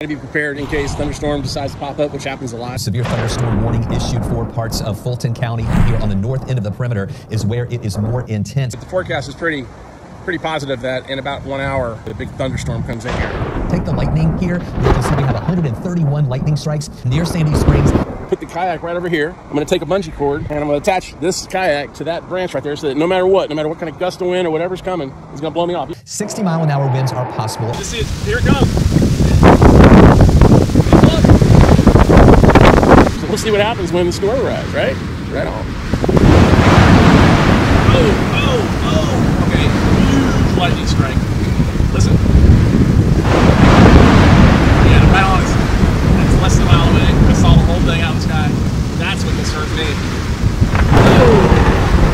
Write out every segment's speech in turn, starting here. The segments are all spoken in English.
To be prepared in case thunderstorm decides to pop up, which happens a lot. Severe thunderstorm warning issued for parts of Fulton County, and here on the north end of the perimeter is where it is more intense. But the forecast is pretty positive that in about 1 hour, the big thunderstorm comes in here. Take the lightning here. You can see we have 131 lightning strikes near Sandy Springs. Put the kayak right over here. I'm going to take a bungee cord and I'm going to attach this kayak to that branch right there so that no matter what kind of gust of wind or whatever's coming, it's going to blow me off. 60-mile-an-hour winds are possible. Just see it. Here it comes. So we'll see what happens when the storm arrives, right? Right on. Oh. Okay. Huge lightning strike. Listen. Yeah, right on. It's less than a mile away. I saw the whole thing out of the sky. That's what concerns me.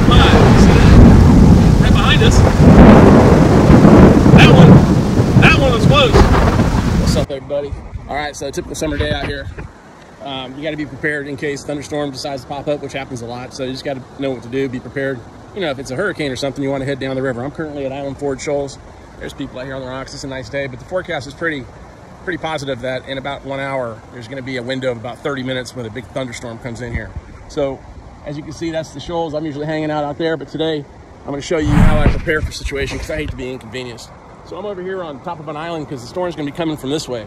But, see that? Right behind us. That one was close. What's up, everybody? All right, so typical summer day out here. You got to be prepared in case thunderstorm decides to pop up, which happens a lot. So you just got to know what to do, be prepared. You know, if it's a hurricane or something, you want to head down the river. I'm currently at Island Ford Shoals. There's people out here on the rocks. It's a nice day, but the forecast is pretty positive that in about 1 hour, there's going to be a window of about 30 minutes when a big thunderstorm comes in here. So as you can see, that's the shoals. I'm usually hanging out there, but today I'm going to show you how I prepare for situations because I hate to be inconvenienced. So I'm over here on top of an island because the storm's going to be coming from this way,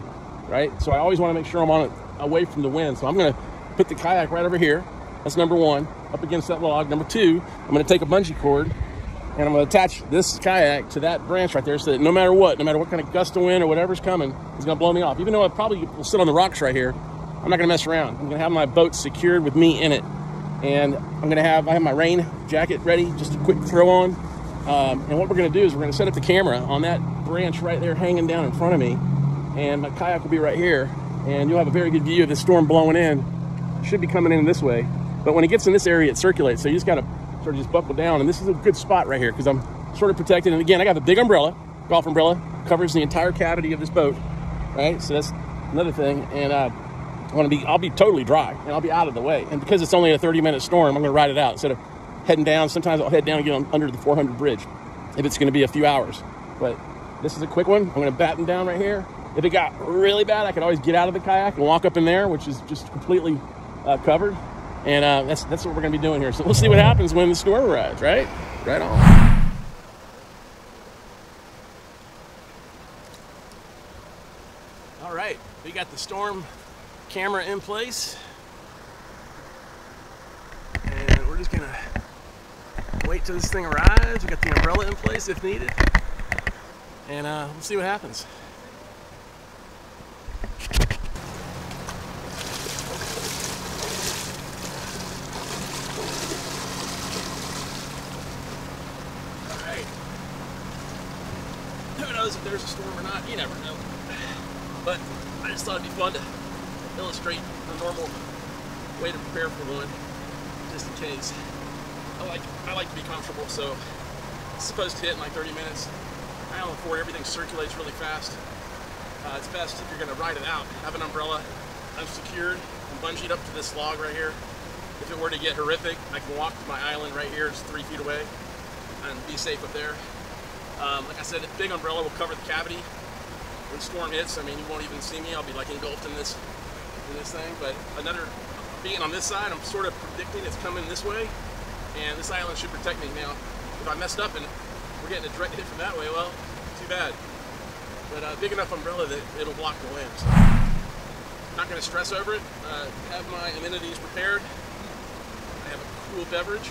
right? So I always want to make sure I'm on it away from the wind. So I'm going to put the kayak right over here. That's number one, up against that log. Number two, I'm going to take a bungee cord and I'm going to attach this kayak to that branch right there so that no matter what kind of gust of wind or whatever's coming, it's going to blow me off. Even though I probably will sit on the rocks right here, I'm not going to mess around. I'm going to have my boat secured with me in it. And I have my rain jacket ready, just a quick throw on. And what we're going to do is we're going to set up the camera on that branch right there hanging down in front of me. And my kayak will be right here. And you'll have a very good view of the storm blowing in. Should be coming in this way. But when it gets in this area, it circulates. So you just got to sort of just buckle down. And this is a good spot right here because I'm sort of protected. And again, I got the big umbrella, golf umbrella, covers the entire cavity of this boat, right? So that's another thing. And I'll be totally dry and I'll be out of the way. And because it's only a 30-minute storm, I'm going to ride it out instead of heading down. Sometimes I'll head down and get under the 400 bridge if it's going to be a few hours. But this is a quick one. I'm going to batten down right here. If it got really bad, I could always get out of the kayak and walk up in there, which is just completely covered. And that's what we're going to be doing here. So we'll see what happens when the storm arrives, right? Right on. All right, we got the storm camera in place. And we're just going to wait till this thing arrives. We got the umbrella in place if needed. And we'll see what happens. Who knows if there's a storm or not? You never know. But I just thought it'd be fun to illustrate the normal way to prepare for one, just in case. I like to be comfortable, so it's supposed to hit in like 30 minutes. Island Ford, everything circulates really fast. It's best if you're going to ride it out. Have an umbrella. I'm secured and bungeed up to this log right here. If it were to get horrific, I can walk to my island right here, just 3 feet away, and be safe up there. Like I said, a big umbrella will cover the cavity. When the storm hits, I mean, you won't even see me. I'll be like engulfed in this thing. But being on this side, I'm sort of predicting it's coming this way, and this island should protect me. Now, if I messed up and we're getting a direct hit from that way, well, too bad. But big enough umbrella that it'll block the wind. So not going to stress over it. Have my amenities prepared. I have a cool beverage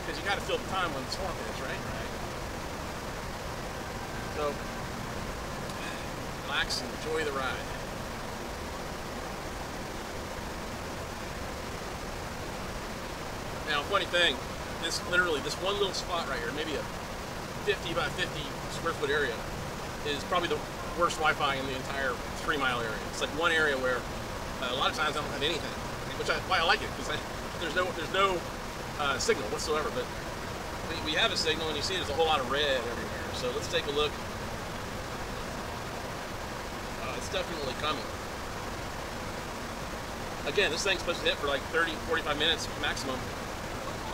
because you got to fill the time when the storm hits, right? So, relax and enjoy the ride. Now, funny thing, this one little spot right here, maybe a 50 by 50 square foot area, is probably the worst Wi-Fi in the entire 3-mile area. It's like one area where a lot of times I don't have anything, why I like it, because there's no signal whatsoever. But we have a signal, and you see there's a whole lot of red everywhere. So let's take a look. It's definitely coming. Again, this thing's supposed to hit for like 30, 45 minutes maximum.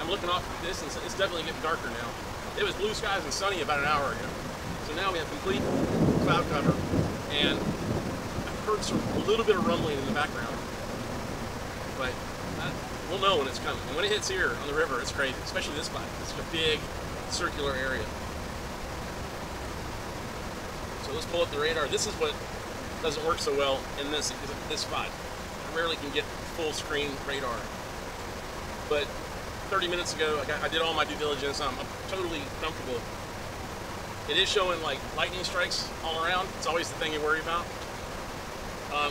I'm looking off at this, and it's definitely getting darker now. It was blue skies and sunny about an hour ago. So now we have complete cloud cover. And heard a little bit of rumbling in the background, but we'll know when it's coming. And when it hits here on the river, it's crazy, especially this spot. It's a big circular area. So let's pull up the radar. This is what doesn't work so well in this spot. I rarely can get full screen radar. But 30 minutes ago, I did all my due diligence. I'm totally comfortable. It is showing like lightning strikes all around. It's always the thing you worry about.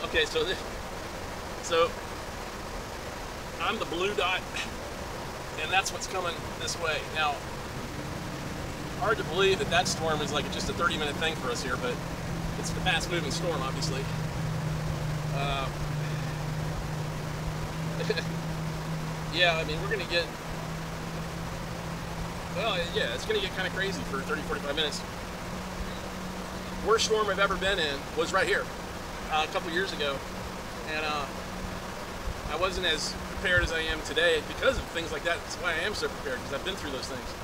Okay, so I'm the blue dot, and that's what's coming this way. Now, hard to believe that that storm is like just a 30-minute thing for us here, but it's the fast-moving storm, obviously. Yeah, I mean, we're going to get, well, yeah, it's going to get kind of crazy for 30, 45 minutes. Worst storm I've ever been in was right here a couple years ago, and I wasn't as prepared as I am today because of things like that. That's why I am so prepared, because I've been through those things.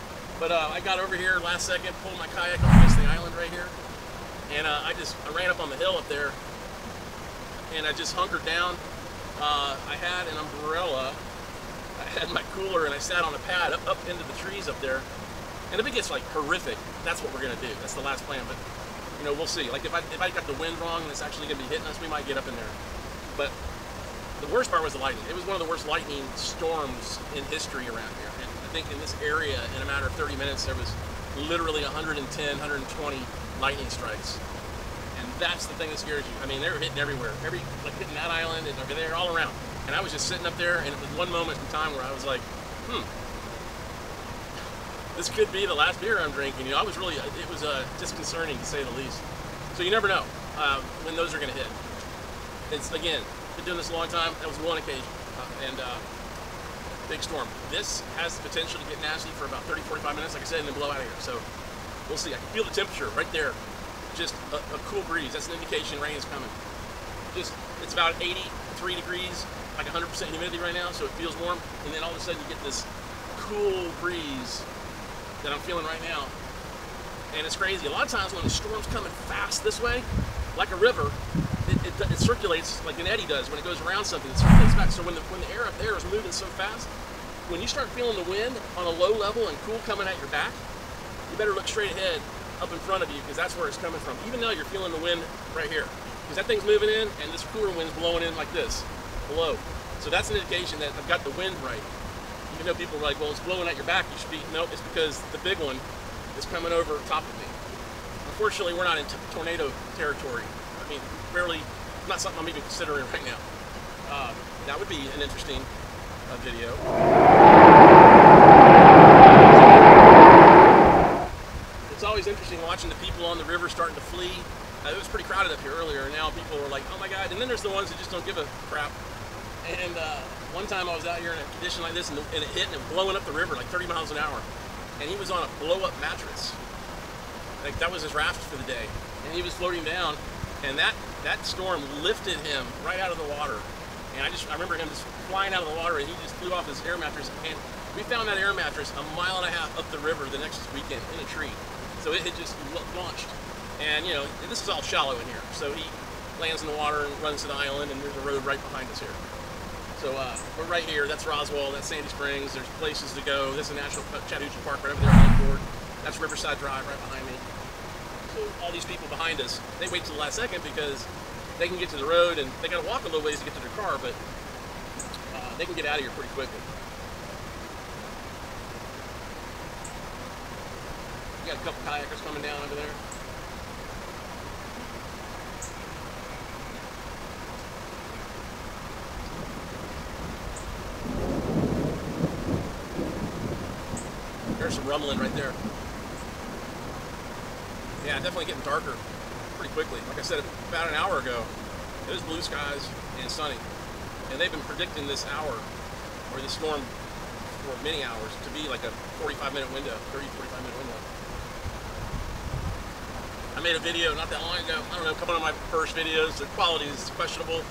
But I got over here last second, pulled my kayak up against the island right here, and I ran up on the hill up there, and I just hunkered down. I had an umbrella, I had my cooler, and I sat on a pad up into the trees up there. And if it gets like horrific, that's what we're gonna do. That's the last plan. But you know, we'll see. Like if I got the wind wrong and it's actually gonna be hitting us, we might get up in there. But the worst part was the lightning. It was one of the worst lightning storms in history around here. And I think in this area, in a matter of 30 minutes, there was literally 110, 120 lightning strikes. And that's the thing that scares you. I mean, they were hitting everywhere. Like hitting that island and over there, all around. And I was just sitting up there, and it was one moment in time where I was like, this could be the last beer I'm drinking. You know, it was disconcerting to say the least. So you never know when those are gonna hit. It's, again, been doing this a long time. That was one occasion, and big storm. This has the potential to get nasty for about 30, 45 minutes, like I said, and then blow out of here. So we'll see. I can feel the temperature right there. Just a cool breeze. That's an indication rain is coming. It's about 83 degrees, like 100% humidity right now, so it feels warm. And then all of a sudden you get this cool breeze that I'm feeling right now. And it's crazy. A lot of times when the storm's coming fast this way, like a river, it circulates like an eddy does when it goes around something. It circulates back. So when the air up there is moving so fast, when you start feeling the wind on a low level and cool coming at your back, you better look straight ahead up in front of you, because that's where it's coming from. Even though you're feeling the wind right here, because that thing's moving in and this cooler wind's blowing in like this below. So that's an indication that I've got the wind right. Even though people are like, well, it's blowing at your back, you should be, no, it's because the big one is coming over top of me. Unfortunately, we're not in tornado territory. I mean, barely, not something I'm even considering right now. That would be an interesting video. It's always interesting watching the people on the river starting to flee. It was pretty crowded up here earlier, and now people are like, oh my God. And then there's the ones that just don't give a crap. And one time I was out here in a condition like this, and it hit, and it was blowing up the river like 30 miles an hour. And he was on a blow-up mattress. Like, that was his raft for the day. And he was floating down, and that storm lifted him right out of the water. And I remember him just flying out of the water, and he just flew off his air mattress. And we found that air mattress 1.5 miles up the river the next weekend in a tree. So it had just launched. And, you know, this is all shallow in here. So he lands in the water and runs to the island, and there's a road right behind us here. So we're right here. That's Roswell. That's Sandy Springs. There's places to go. This is National Chattahoochee Park right over there on the board. That's Riverside Drive right behind me. So all these people behind us, they wait till the last second because they can get to the road, and they got to walk a little ways to get to their car, but they can get out of here pretty quickly. We got a couple kayakers coming down over there. There's some rumbling right there. Yeah, definitely getting darker pretty quickly. Like I said, about an hour ago, it was blue skies and sunny. And they've been predicting this hour, or this storm, for many hours, to be like a 45-minute window, 30, 45-minute window. I made a video not that long ago, I don't know, a couple of my first videos. The quality is questionable.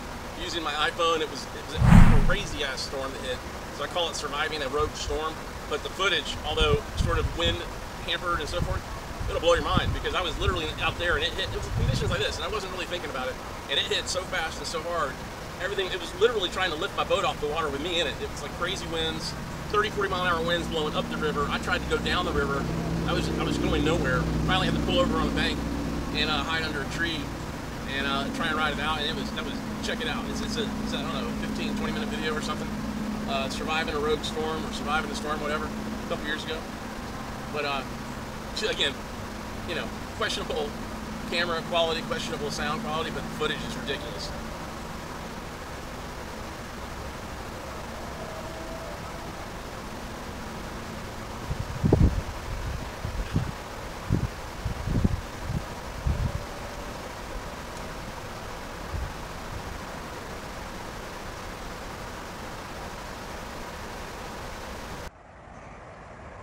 Using my iPhone, it was a crazy-ass storm that hit. So I call it surviving a rogue storm. But the footage, although sort of wind hampered and so forth, it'll blow your mind, because I was literally out there and it was conditions like this, and I wasn't really thinking about it, and it hit so fast and so hard. Everything, it was literally trying to lift my boat off the water with me in it. It was like crazy winds, 30, 40 mile an hour winds blowing up the river. I tried to go down the river. I was going nowhere. Finally had to pull over on the bank and hide under a tree and try and ride it out. And check it out. It's I don't know, 15, 20 minute video or something. Surviving a rogue storm or surviving a storm, whatever, a couple years ago. But again, you know, questionable camera quality, questionable sound quality, but the footage is ridiculous.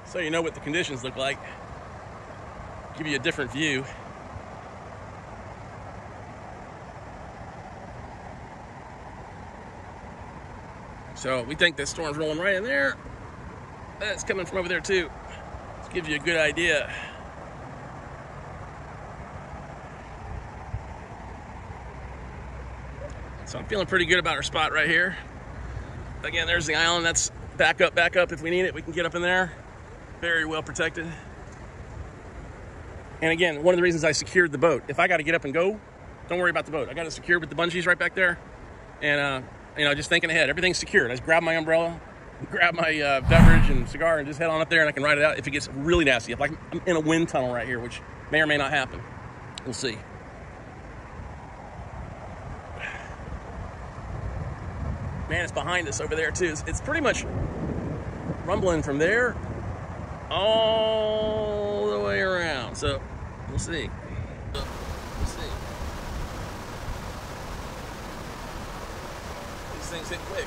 So you know what the conditions look like. Give you a different view. So we think this storm's rolling right in there. That's coming from over there too. This gives you a good idea. So I'm feeling pretty good about our spot right here. Again, there's the island. That's back up. If we need it, we can get up in there. Very well protected. And again, one of the reasons I secured the boat. If I got to get up and go, don't worry about the boat. I got it secured with the bungees right back there. And, you know, just thinking ahead. Everything's secured. I just grab my umbrella, grab my beverage and cigar, and just head on up there, and I can ride it out if it gets really nasty. If like I'm in a wind tunnel right here, which may or may not happen. We'll see. Man, it's behind us over there too. It's pretty much rumbling from there all the way around. So we'll see. We'll see. These things hit quick.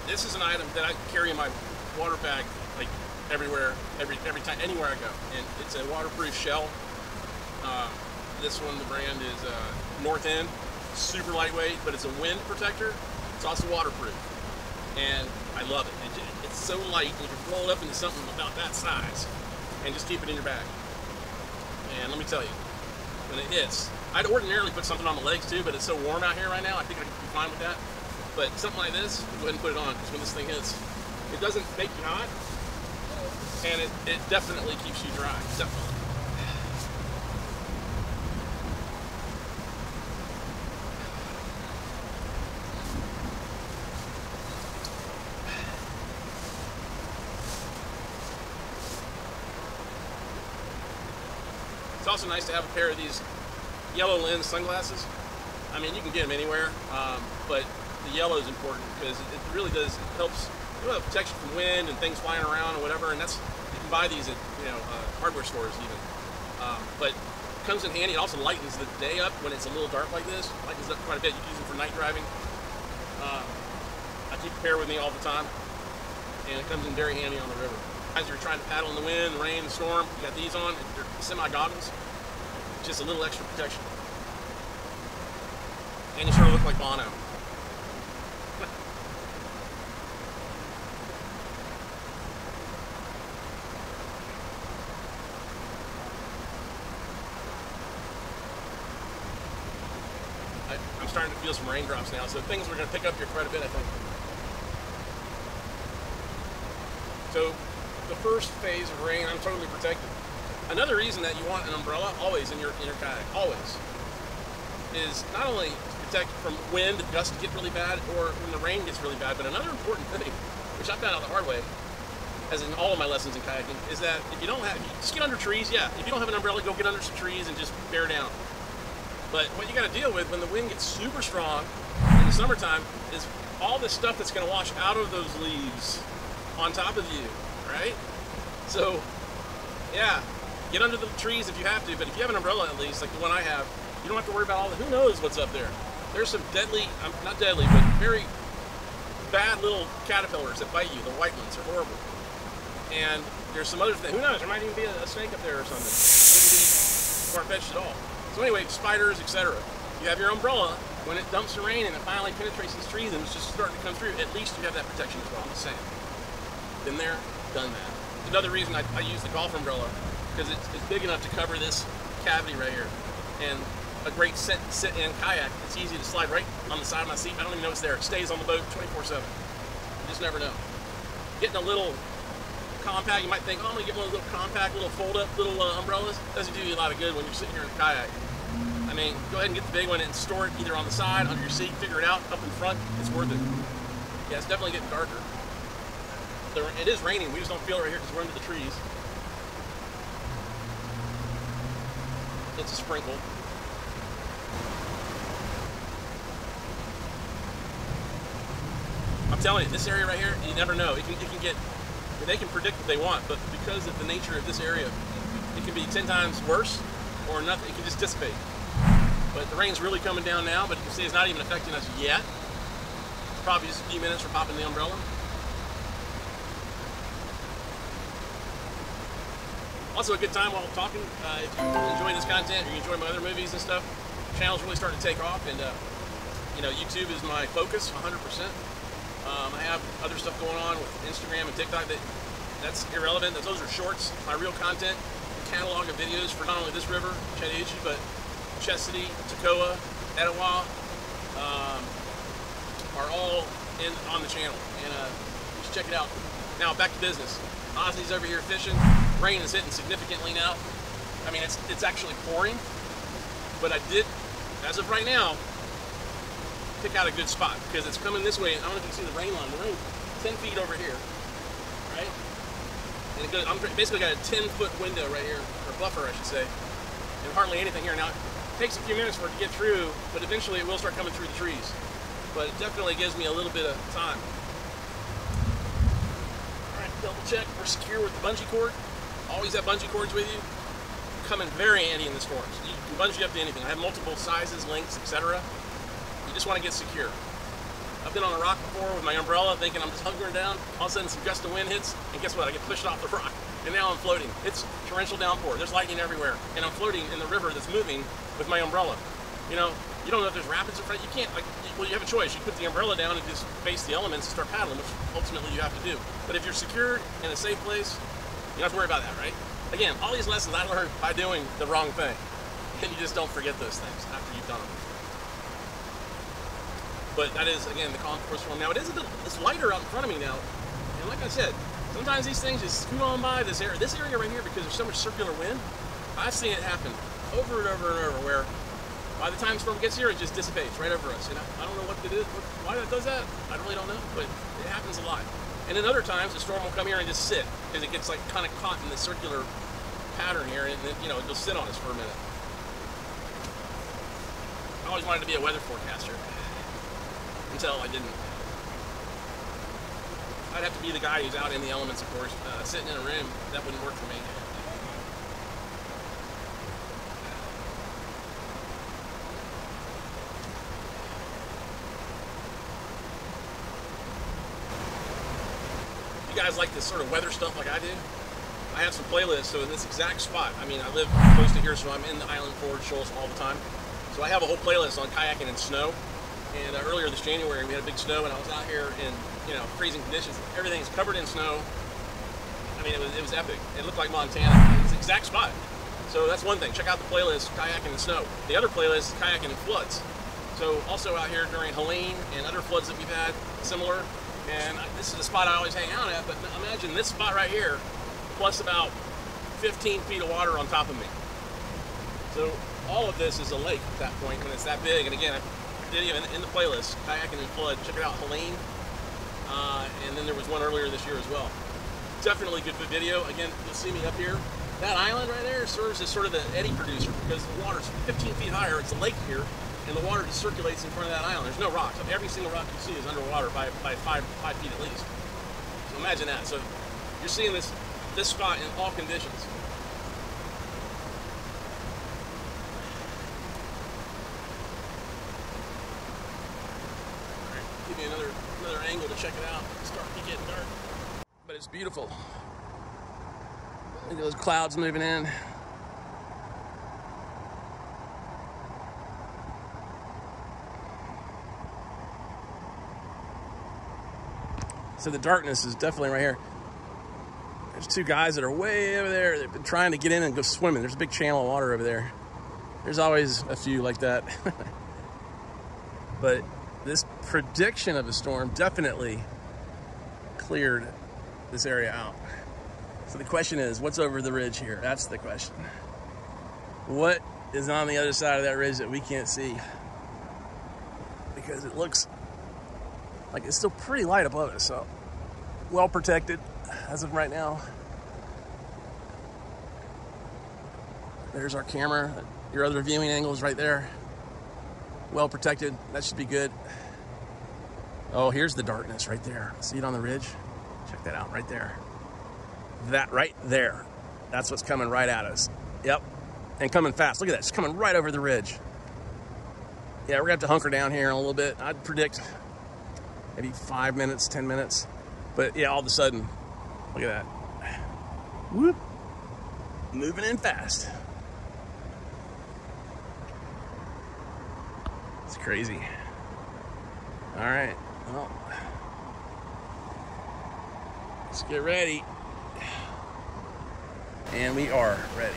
This is an item that I carry in my water bag, like everywhere, every time, anywhere I go. And it's a waterproof shell. This one, the brand is North End. Super lightweight, but it's a wind protector. It's also waterproof, and I love it. It's so light, and you can roll it up into something about that size, and just keep it in your bag. And let me tell you, when it hits, I'd ordinarily put something on the legs too, but it's so warm out here right now, I think I'd be fine with that. But something like this, go ahead and put it on, because when this thing hits, it doesn't make you hot, and it definitely keeps you dry, definitely. It's also nice to have a pair of these yellow lens sunglasses. I mean, you can get them anywhere, but the yellow is important because it really does, it helps, you know, protection from wind and things flying around or whatever, and that's, you can buy these at, you know, hardware stores even. But it comes in handy. It also lightens the day up when it's a little dark like this. It lightens it up quite a bit. You can use them for night driving. I keep a pair with me all the time, and it comes in very handy on the river. As you're trying to paddle in the wind, the rain, the storm, you got these on. They're semi-goggles. Just a little extra protection. And you sort of look like Bono. I'm starting to feel some raindrops now, so things are going to pick up here quite a bit, I think. So the first phase of rain, I'm totally protected. Another reason that you want an umbrella always in your kayak, always, is not only to protect from wind, gusts get really bad, or when the rain gets really bad, but another important thing, which I found out the hard way, as in all of my lessons in kayaking, is that if you don't have, just get under trees, yeah. If you don't have an umbrella, go get under some trees and just bear down. But what you got to deal with when the wind gets super strong in the summertime is all this stuff that's going to wash out of those leaves on top of you, right? So, yeah, get under the trees if you have to, but if you have an umbrella at least, like the one I have, you don't have to worry about all the, who knows what's up there. There's some deadly, not deadly, but very bad little caterpillars that bite you. The white ones are horrible. And there's some other things, who knows, there might even be a snake up there or something. It wouldn't be far-fetched at all. So anyway, spiders, etc. You have your umbrella, when it dumps the rain and it finally penetrates these trees and it's just starting to come through, at least you have that protection as well. I'm just saying. Been there, done that. Another reason I use the golf umbrella, because it's big enough to cover this cavity right here. And a great sit-in kayak, it's easy to slide right on the side of my seat. I don't even know it's there. It stays on the boat 24/7. You just never know. Getting a little compact, you might think, oh, I'm gonna get one of those little compact, little fold-up little umbrellas. Doesn't do you a lot of good when you're sitting here in a kayak. I mean, go ahead and get the big one and store it either on the side, under your seat, figure it out, up in front. It's worth it. Yeah, it's definitely getting darker. It is raining. We just don't feel it right here because we're under the trees. It's a sprinkle. I'm telling you, this area right here, you never know. It can get, they can predict what they want, but because of the nature of this area, it can be 10 times worse or nothing. It can just dissipate. But the rain's really coming down now, but you can see it's not even affecting us yet. It's probably just a few minutes for popping the umbrella. Also a good time while I'm talking. If you enjoy this content, or you enjoy my other movies and stuff, the channel's really starting to take off, and you know, YouTube is my focus 100%. I have other stuff going on with Instagram and TikTok that's irrelevant. Those are shorts. My real content, a catalog of videos for not only this river, Chattahoochee, but Chesadee, Toccoa, Etowah, are all on the channel, and you should check it out. Now back to business. Ozzy's over here fishing. Rain is hitting significantly now. I mean, it's actually pouring, but I did, as of right now, pick out a good spot because it's coming this way. I don't know if you can see the rain line. The rain 10 feet over here, right? And it goes, I'm basically got a 10-foot window right here, or buffer, I should say, and hardly anything here. Now, it takes a few minutes for it to get through, but eventually it will start coming through the trees. But it definitely gives me a little bit of time. All right, double check. We're secure with the bungee cord. Always have bungee cords with you. Come in very handy in the storms. You can bungee up to anything. I have multiple sizes, lengths, etc. You just want to get secure. I've been on a rock before with my umbrella thinking I'm just hunkering down. All of a sudden some gust of wind hits, and guess what? I get pushed off the rock, and now I'm floating. It's torrential downpour. There's lightning everywhere, and I'm floating in the river that's moving with my umbrella. You know, you don't know if there's rapids in front. You can't, like, well, you have a choice. You put the umbrella down and just face the elements and start paddling, which ultimately you have to do. But if you're secured in a safe place, you don't have to worry about that, right? Again, all these lessons I learned by doing the wrong thing. And you just don't forget those things after you've done them. But that is, again, the concourse form. Now, it's lighter out in front of me now. And like I said, sometimes these things just scoot on by this area. This area right here, because there's so much circular wind, I've seen it happen over and over and over, where by the time the storm gets here, it just dissipates right over us. And I don't know what it is, why that does that. I really don't know, but it happens a lot. And then other times, the storm will come here and just sit, because it gets like kind of caught in the circular pattern here, and then, you know, it'll sit on us for a minute. I always wanted to be a weather forecaster, until I didn't. I'd have to be the guy who's out in the elements, of course. Sitting in a room, that wouldn't work for me. You guys like this sort of weather stuff like I do? I have some playlists, so in this exact spot, I mean, I live close to here, so I'm in the Island Forge shoals all the time. So I have a whole playlist on kayaking in snow. And earlier this January, we had a big snow, and I was out here in, you know, freezing conditions. Everything's covered in snow. I mean, it was epic. It looked like Montana. It's the exact spot. So that's one thing. Check out the playlist, Kayaking in Snow. The other playlist is Kayaking in Floods. So also out here during Helene and other floods that we've had, similar. And this is the spot I always hang out at, but imagine this spot right here, plus about 15 feet of water on top of me. So all of this is a lake at that point when it's that big. And again, video in the playlist, Kayaking in Flood. Check it out, Helene. And then there was one earlier this year as well. Definitely good video. Again, you'll see me up here. That island right there serves as sort of the eddy producer because the water's 15 feet higher. It's a lake here, and the water just circulates in front of that island. There's no rocks. Every single rock you see is underwater by 5 feet at least. So imagine that. So you're seeing this spot in all conditions. Give me another angle to check it out. It's starting to get dark, but it's beautiful. Look at those clouds moving in. So the darkness is definitely right here. There's two guys that are way over there. They've been trying to get in and go swimming. There's a big channel of water over there. There's always a few like that. But this prediction of a storm definitely cleared this area out. So the question is, what's over the ridge here? That's the question. What is on the other side of that ridge that we can't see? Because it looks like it's still pretty light above us, so well protected as of right now. There's our camera. Your other viewing angle is right there. Well protected. That should be good. Oh, here's the darkness right there. See it on the ridge? Check that out right there. That right there. That's what's coming right at us. Yep. And coming fast. Look at that. It's coming right over the ridge. Yeah, we're going to have to hunker down here in a little bit. I'd predict maybe 5 minutes, 10 minutes. But yeah, all of a sudden, look at that. Whoop. Moving in fast. It's crazy. All right. Well, let's get ready. And we are ready.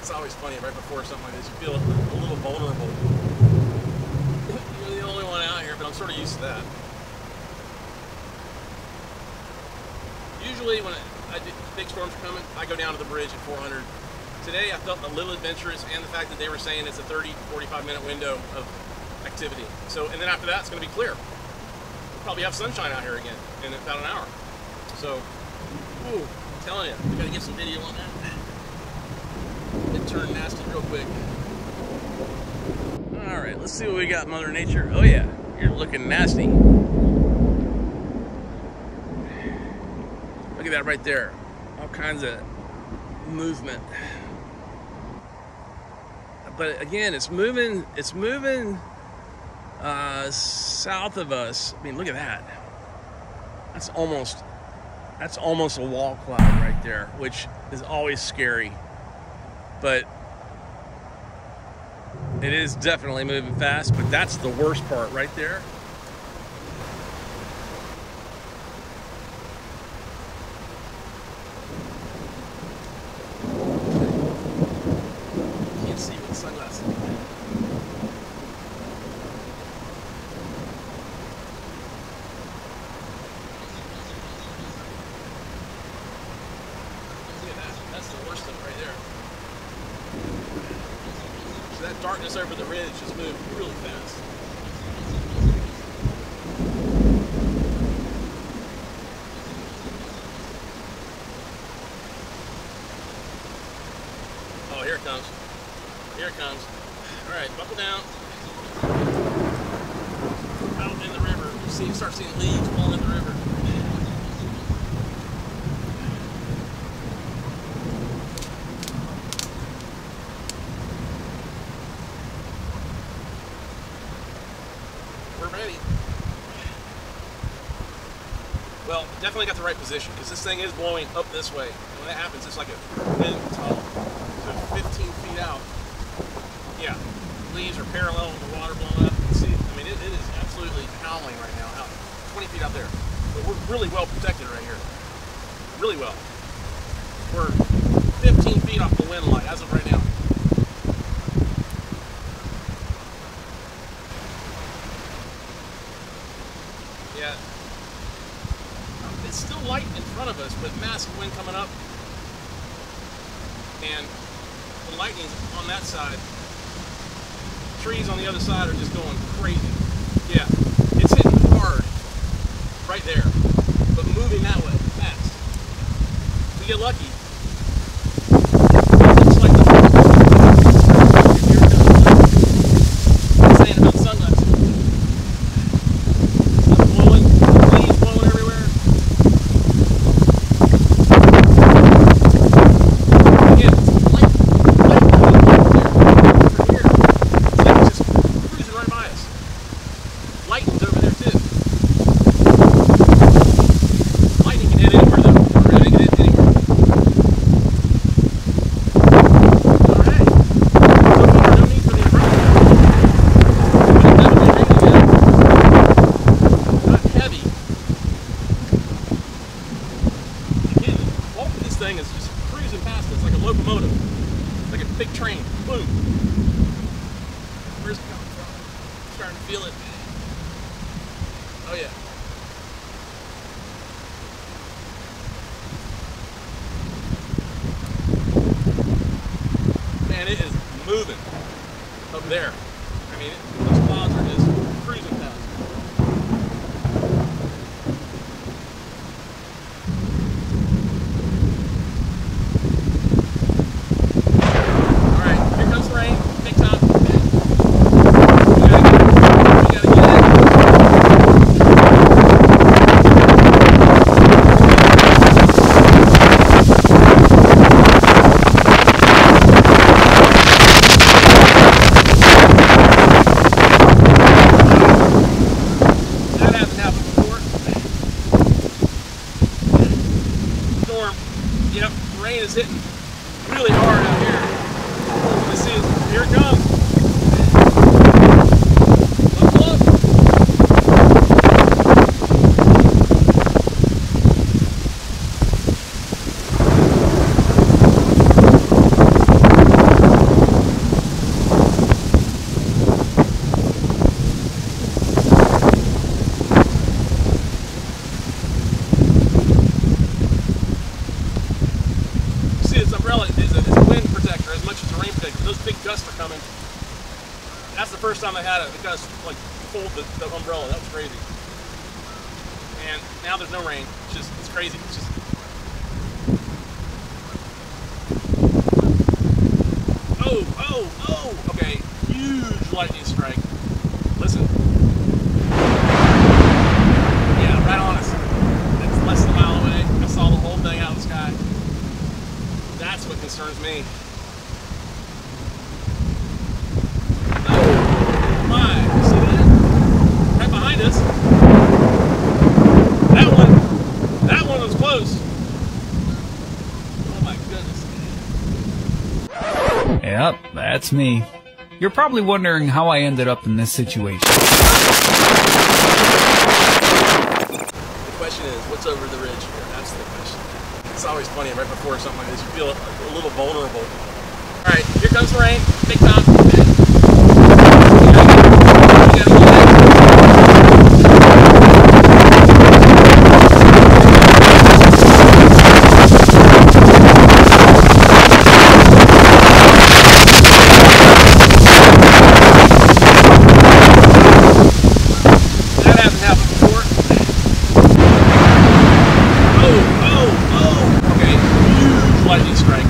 It's always funny right before something like this, you feel a little vulnerable. You're the only one out here, but I'm sort of used to that. Usually when big storms are coming, I go down to the bridge at 400. Today I felt a little adventurous, and the fact that they were saying it's a 30-45 minute window of activity. So, and then after that it's going to be clear. We'll probably have sunshine out here again in about an hour. So, ooh, I'm telling you, we got to get some video on that. It turned nasty real quick. All right, let's see what we got, Mother Nature. Oh yeah, you're looking nasty. Look at that right there. All kinds of movement. But again, it's moving south of us. I mean, look at that. That's almost a wall cloud right there, which is always scary. But it is definitely moving fast, but that's the worst part right there. Can't see with the sunglasses. Look at that. That's the worst of it right there. So that darkness over the ridge just moved really fast. Oh, here it comes. Here it comes. All right, buckle down. Out in the river. You start seeing leaves falling in the river. We're ready. Well, definitely got the right position because this thing is blowing up this way. And when that happens, it's like a wind tunnel. So 15 feet out. Yeah, leaves are parallel with the water blowing up. You can see it. I mean, it is absolutely howling right now. Out 20 feet out there. But we're really well protected right here. Really well. We're 15 feet off the wind line as of right now. Yeah. It's still light in front of us, but massive wind coming up. And the lightning's on that side. Trees on the other side are just going crazy. Yeah, it's hitting hard right there, but moving that way fast. If we get lucky, it's like the saying about sunglasses. thing is just cruising past us like a locomotive, like a big train. Boom. Where's it coming from? I'm starting to feel it. Oh yeah. Man, it is moving up there. I mean, those clouds are just cruising past. Yep, rain is hitting really hard out here. Let's see, here it comes. Look. This umbrella is a wind protector as much as a rain protector. Those big gusts are coming. That's the first time I had it. The gust like pulled the umbrella. That was crazy. And now there's no rain. It's crazy. It's just oh. Okay, huge lightning strike. Listen. Yeah, right on us. It's less than a mile away. I saw the whole thing out of the sky. That's what concerns me. Oh my, you see that? Right behind us. That one was close. Oh my goodness. Yep, that's me. You're probably wondering how I ended up in this situation. The question is, what's over the ridge here? That's the question. It's always funny right before something like this. You feel a little vulnerable. All right, here comes the rain. Big time. That hasn't happened before. Okay, huge lightning strike.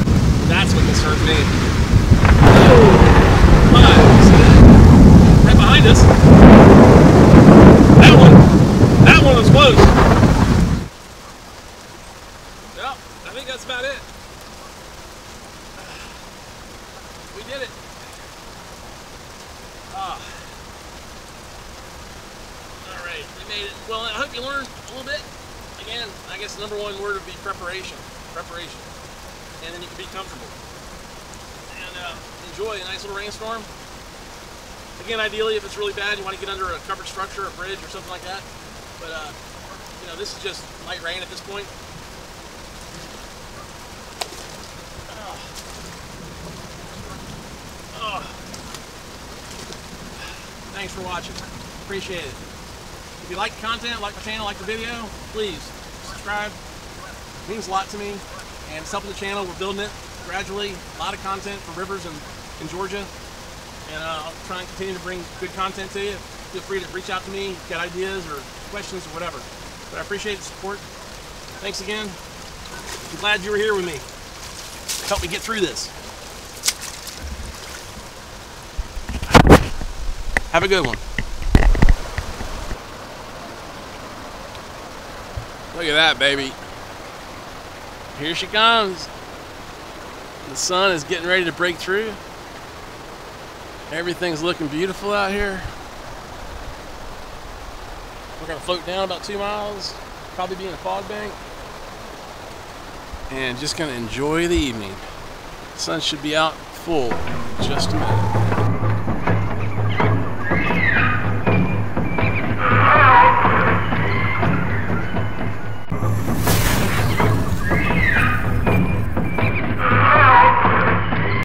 That's what concerns me. Oh my, see that? Right behind us. That one was close. Well, I think that's about it. We did it. All right, we made it. Well, I hope you learned a little bit. Again, I guess the number one word would be preparation. Preparation. And then you can be comfortable. And enjoy a nice little rainstorm. Again, ideally, if it's really bad, you want to get under a covered structure, a bridge, or something like that. But, you know, this is just light rain at this point. Thanks for watching. Appreciate it. If you like the content, like my channel, like the video, please subscribe. It means a lot to me. And it's helping the channel. We're building it gradually. A lot of content for rivers in Georgia. And I'll try and continue to bring good content to you. Feel free to reach out to me, get ideas or questions or whatever. But I appreciate the support. Thanks again. I'm glad you were here with me. Help me get through this. Have a good one. Look at that, baby. Here she comes. The sun is getting ready to break through. Everything's looking beautiful out here. We're gonna float down about 2 miles, probably be in a fog bank. And just gonna enjoy the evening. The sun should be out full in just a minute.